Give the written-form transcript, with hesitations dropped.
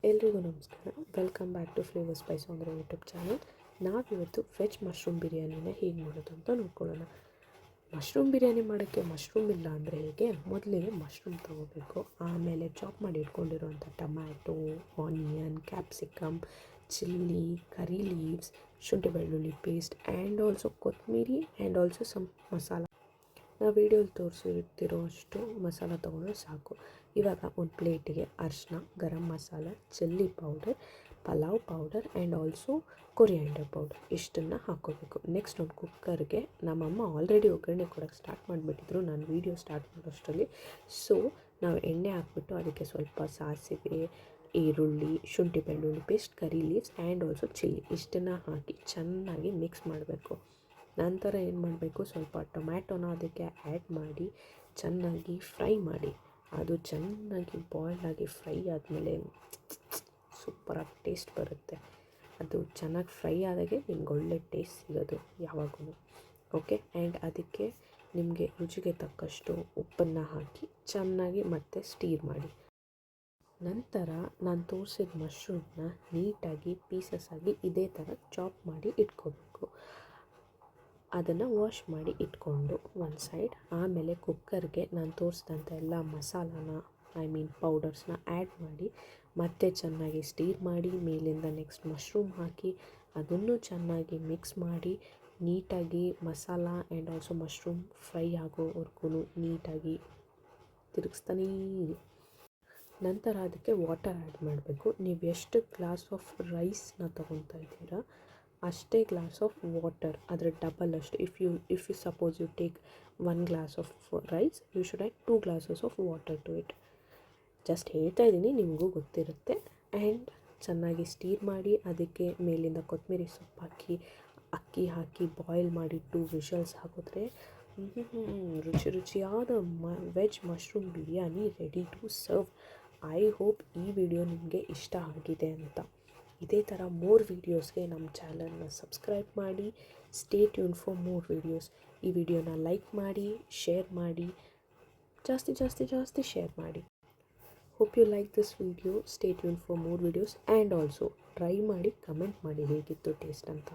ಎಲ್ರಿಗೂ ನಮಸ್ಕಾರ. Welcome back to flavour spice ಅಂದರೆ ಯೂಟ್ಯೂಬ್ ಚಾನಲ್. ನಾವಿವತ್ತು ವೆಜ್ ಮಶ್ರೂಮ್ ಬಿರಿಯಾನಿನ ಹೇಗೆ ಮಾಡೋದು ಅಂತ ನೋಡ್ಕೊಳ್ಳೋಣ. ಮಶ್ರೂಮ್ ಬಿರಿಯಾನಿ ಮಾಡೋಕ್ಕೆ ಮಶ್ರೂಮ್ ಇಲ್ಲ ಅಂದರೆ ಹೇಗೆ, ಮೊದಲಿಗೆ ಮಶ್ರೂಮ್ ತೊಗೋಬೇಕು. ಆಮೇಲೆ ಚಾಪ್ ಮಾಡಿ ಇಟ್ಕೊಂಡಿರೋಂಥ tomato, onion, capsicum, chilli, curry leaves, ಶುಂಠಿ ಬೆಳ್ಳುಳ್ಳಿ ಪೇಸ್ಟ್ ಆ್ಯಂಡ್ ಆಲ್ಸೋ ಕೊತ್ತಂಬರಿ ಆ್ಯಂಡ್ ಆಲ್ಸೋ ಸಮ್ ಮಸಾಲ. ನಾವು ವೀಡಿಯೋಲಿ ತೋರಿಸಿರ್ತಿರೋ ಅಷ್ಟು ಮಸಾಲ ತೊಗೊಂಡ್ರೆ ಸಾಕು. ಇವಾಗ ಒಂದು ಪ್ಲೇಟಿಗೆ ಅರಿಶಿನ, garam masala, chilli powder, pulao powder and also coriander powder ಇಷ್ಟನ್ನು ಹಾಕ್ಕೋಬೇಕು. ನೆಕ್ಸ್ಟ್ ಒಂದು ಕುಕ್ಕರ್ಗೆ ನಮ್ಮಮ್ಮ ಆಲ್ರೆಡಿ ಒಗ್ಗರಣೆ ಕೊಡೋಕ್ಕೆ ಸ್ಟಾರ್ಟ್ ಮಾಡಿಬಿಟ್ಟಿದ್ರು ನಾನು ವೀಡಿಯೋ ಸ್ಟಾರ್ಟ್ ಮಾಡೋಷ್ಟರಲ್ಲಿ. ಸೊ ನಾವು ಎಣ್ಣೆ ಹಾಕ್ಬಿಟ್ಟು ಅದಕ್ಕೆ ಸ್ವಲ್ಪ ಸಾಸಿವೆ, ಈರುಳ್ಳಿ, ಶುಂಠಿ ಬೆಳ್ಳುಳ್ಳಿ paste, curry leaves and also chilli ಇಷ್ಟನ್ನು ಹಾಕಿ ಚೆನ್ನಾಗಿ ಮಿಕ್ಸ್ ಮಾಡಬೇಕು. ನಂತರ ಏನು ಮಾಡಬೇಕು, ಸ್ವಲ್ಪ ಟೊಮ್ಯಾಟೊನ ಅದಕ್ಕೆ ಆ್ಯಡ್ ಮಾಡಿ ಚೆನ್ನಾಗಿ ಫ್ರೈ ಮಾಡಿ. ಅದು ಚೆನ್ನಾಗಿ ಬಾಯ್ಲಾಗಿ ಫ್ರೈ ಆದಮೇಲೆ ಸೂಪರಾಗಿ ಟೇಸ್ಟ್ ಬರುತ್ತೆ. ಅದು ಚೆನ್ನಾಗಿ ಫ್ರೈ ಆದಾಗೆ ನಿಮ್ಗೆ ಒಳ್ಳೆ ಟೇಸ್ಟ್ ಸಿಗೋದು ಯಾವಾಗೂ. ಓಕೆ, ಆ್ಯಂಡ್ ಅದಕ್ಕೆ ನಿಮಗೆ ರುಚಿಗೆ ತಕ್ಕಷ್ಟು ಉಪ್ಪನ್ನು ಹಾಕಿ ಚೆನ್ನಾಗಿ ಮತ್ತೆ ಸ್ಟೀರ್ ಮಾಡಿ. ನಂತರ ನಾನು ತೋರಿಸಿದ ಮಶ್ರೂಮ್ನ ನೀಟಾಗಿ ಪೀಸಸ್ ಆಗಿ ಇದೇ ಥರ ಚಾಪ್ ಮಾಡಿ ಇಟ್ಕೋಬೇಕು. ಅದನ್ನು ವಾಶ್ ಮಾಡಿ ಇಟ್ಕೊಂಡು ಒಂದು ಸೈಡ್. ಆಮೇಲೆ ಕುಕ್ಕರ್ಗೆ ನಾನು ತೋರಿಸಿದಂಥ ಎಲ್ಲ ಮಸಾಲಾನ ಪೌಡರ್ಸ್ನ ಆ್ಯಡ್ ಮಾಡಿ ಮತ್ತೆ ಚೆನ್ನಾಗಿ ಸ್ಟೀರ್ ಮಾಡಿ ಮೇಲಿಂದ ನೆಕ್ಸ್ಟ್ ಮಶ್ರೂಮ್ ಹಾಕಿ ಅದನ್ನು ಚೆನ್ನಾಗಿ ಮಿಕ್ಸ್ ಮಾಡಿ ನೀಟಾಗಿ masala and also mushroom fry ಆಗೋವರೆಗೂ ನೀಟಾಗಿ ತಿರುಗಿಸ್ತಾನೇ ಇರಿ. ನಂತರ ಅದಕ್ಕೆ ವಾಟರ್ ಆ್ಯಡ್ ಮಾಡಬೇಕು. ನೀವು ಎಷ್ಟು ಗ್ಲಾಸ್ ಆಫ್ ರೈಸ್ನ ತೊಗೊತಾ ಇದ್ದೀರಾ ಅಷ್ಟೇ ಗ್ಲಾಸ್ ಆಫ್ ವಾಟರ್, ಅದರ ಡಬಲ್ ಅಷ್ಟು. If you suppose you take 1 glass of rice, you should add 2 glasses of water to it. Just ಹೇಳ್ತಾ ಇದ್ದೀನಿ, ನಿಮಗೂ ಗೊತ್ತಿರುತ್ತೆ. ಆ್ಯಂಡ್ ಚೆನ್ನಾಗಿ ಸ್ಟೀರ್ ಮಾಡಿ ಅದಕ್ಕೆ ಮೇಲಿಂದ ಕೊತ್ತಂಬರಿ ಸೊಪ್ಪು ಹಾಕಿ ಅಕ್ಕಿ ಹಾಕಿ ಬಾಯ್ಲ್ ಮಾಡಿ 2 ವಿಷಲ್ಸ್ ಹಾಕಿದ್ರೆ ರುಚಿಯಾದ veg mushroom biryani ready to serve. I hope ಈ ವಿಡಿಯೋ ನಿಮಗೆ ಇಷ್ಟ ಆಗಿದೆ ಅಂತ. ಇದೇ ಥರ ಮೋರ್ ವೀಡಿಯೋಸ್ಗೆ ನಮ್ಮ ಚಾನಲ್ನ ಸಬ್ಸ್ಕ್ರೈಬ್ ಮಾಡಿ. Stay tune for more videos. ಈ ವಿಡಿಯೋನ ಲೈಕ್ ಮಾಡಿ, ಶೇರ್ ಮಾಡಿ, ಜಾಸ್ತಿ ಶೇರ್ ಮಾಡಿ. Hope you like this video. Stay tune for more videos and also try ಮಾಡಿ ಕಮೆಂಟ್ ಮಾಡಿ ಹೇಗಿತ್ತು ಟೇಸ್ಟ್ ಅಂತ.